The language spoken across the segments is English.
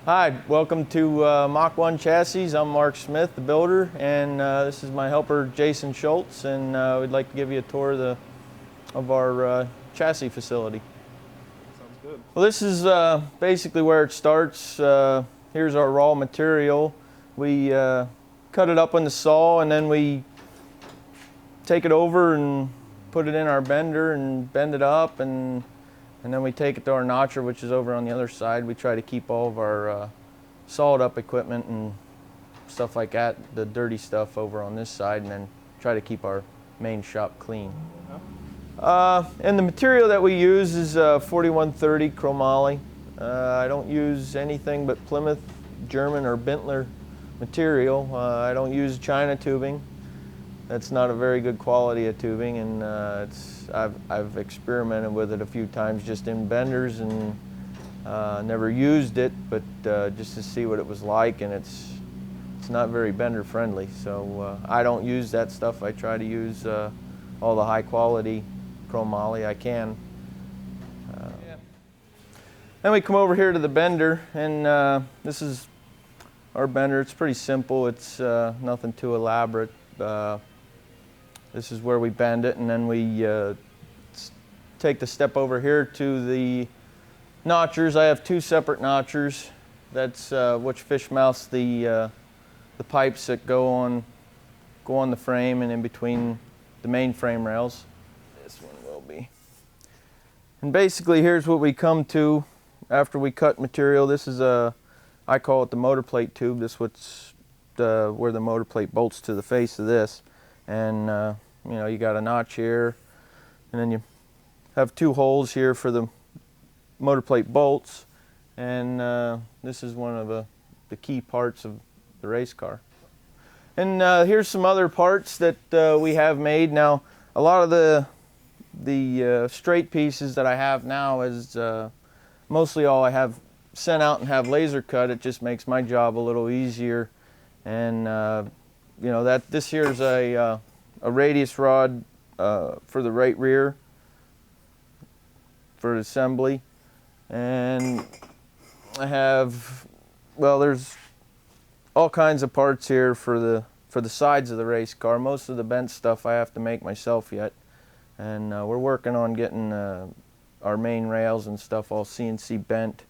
Hi, welcome to Mach 1 Chassis. I'm Mark Smith, the builder, and this is my helper Jason Schultz, and we'd like to give you a tour of our chassis facility. Sounds good. Well, this is basically where it starts. Here's our raw material. We cut it up on the saw, and then we take it over and put it in our bender and bend it up, and then we take it to our notcher, which is over on the other side. We try to keep all of our sawed up equipment and stuff like that, the dirty stuff, over on this side, and then try to keep our main shop clean. And the material that we use is 4130 chromoly. I don't use anything but Plymouth, German, or Bintler material. I don't use China tubing. That's not a very good quality of tubing, and I've experimented with it a few times just in benders and never used it, but just to see what it was like, and it's not very bender friendly. So I don't use that stuff. I try to use all the high quality chromoly I can. Then we come over here to the bender, and this is our bender. It's pretty simple. It's nothing too elaborate. This is where we bend it, and then we take the step over here to the notchers. I have two separate notchers. That's which fish mounts the pipes that go on the frame and in between the main frame rails. This one will be. And basically, here's what we come to after we cut material. This is I call it the motor plate tube. This is what's where the motor plate bolts to the face of this, and you know, you got a notch here, and then you have two holes here for the motor plate bolts, and this is one of the key parts of the race car. And here's some other parts that we have made. Now, a lot of the straight pieces that I have now is mostly all I have sent out and have laser cut. It just makes my job a little easier. And you know, that this here is a radius rod for the right rear for assembly, and I have, well, there's all kinds of parts here for the sides of the race car. Most of the bent stuff I have to make myself yet, and we're working on getting our main rails and stuff all CNC bent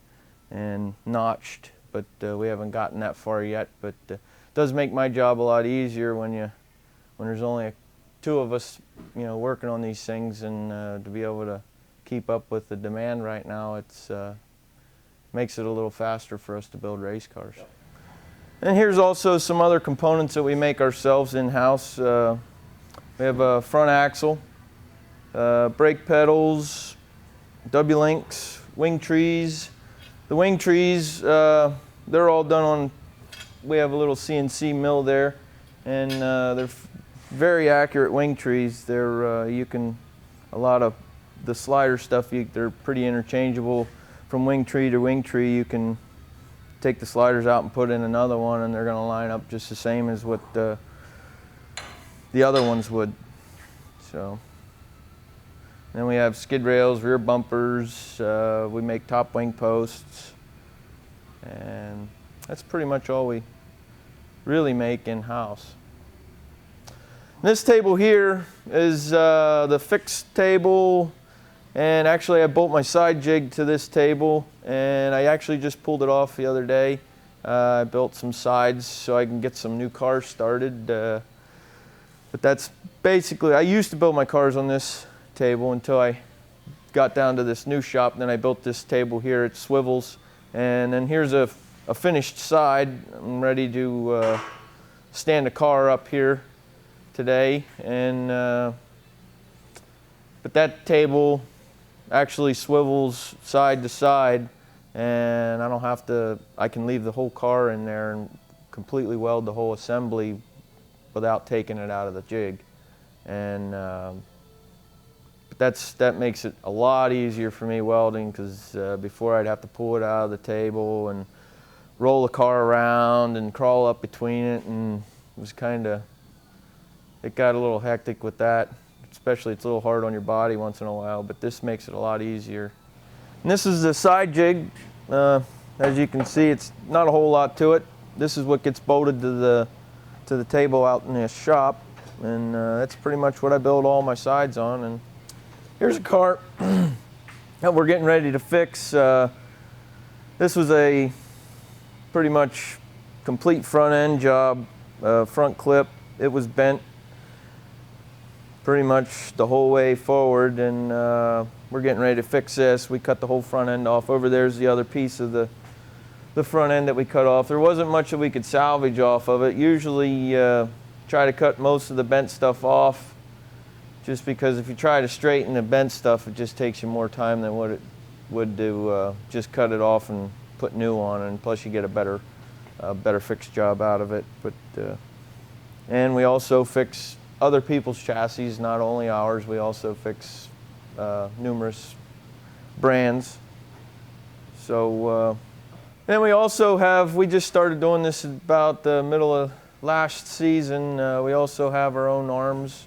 and notched, but we haven't gotten that far yet. But does make my job a lot easier when there's only two of us, you know, working on these things, and to be able to keep up with the demand right now, it's makes it a little faster for us to build race cars. And here's also some other components that we make ourselves in-house. We have a front axle, brake pedals, W-links, wing trees. The wing trees, they're all done on, we have a little CNC mill there, and they're very accurate wing trees. They're you can, a lot of the slider stuff, they're pretty interchangeable from wing tree to wing tree. You can take the sliders out and put in another one, and they're going to line up just the same as what the other ones would. So then we have skid rails, rear bumpers. We make top wing posts, and that's pretty much all we really make in-house. This table here is the fixed table, and actually I bolt my side jig to this table, and I actually just pulled it off the other day. I built some sides so I can get some new cars started, but that's basically, I used to build my cars on this table until I got down to this new shop, and then I built this table here. It swivels, and then here's a finished side. I'm ready to stand a car up here today, and but that table actually swivels side to side, and I don't have to, I can leave the whole car in there and completely weld the whole assembly without taking it out of the jig. And but that makes it a lot easier for me welding, because before I'd have to pull it out of the table and roll the car around and crawl up between it, and it was it got a little hectic with that. Especially, it's a little hard on your body once in a while, but this makes it a lot easier. And this is the side jig. As you can see, it's not a whole lot to it. This is what gets bolted to the table out in the shop, and that's pretty much what I build all my sides on. And here's a car that we're getting ready to fix. This was a pretty much complete front end job, front clip. It was bent pretty much the whole way forward, and we're getting ready to fix this. We cut the whole front end off. Over there's the other piece of the front end that we cut off. There wasn't much that we could salvage off of it. Usually try to cut most of the bent stuff off, just because if you try to straighten the bent stuff, it just takes you more time than what it would to just cut it off and put new on, and plus you get a better fixed job out of it. But and we also fix other people's chassis, not only ours. We also fix numerous brands. So and we also have, we just started doing this about the middle of last season. We also have our own arms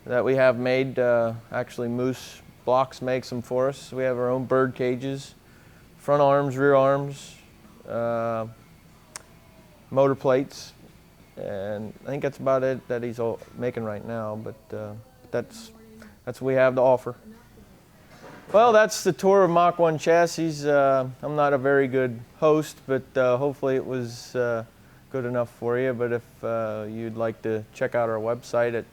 that we have made. Actually, Moose Blocks makes them for us. We have our own bird cages, front arms, rear arms, motor plates, and I think that's about it that he's making right now, but that's what we have to offer. Well, that's the tour of Mach 1 chassis. I'm not a very good host, but hopefully it was good enough for you. But if you'd like to check out our website at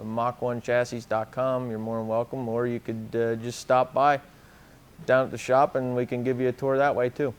mach1chassis.com, you're more than welcome, or you could just stop by down at the shop and we can give you a tour that way too.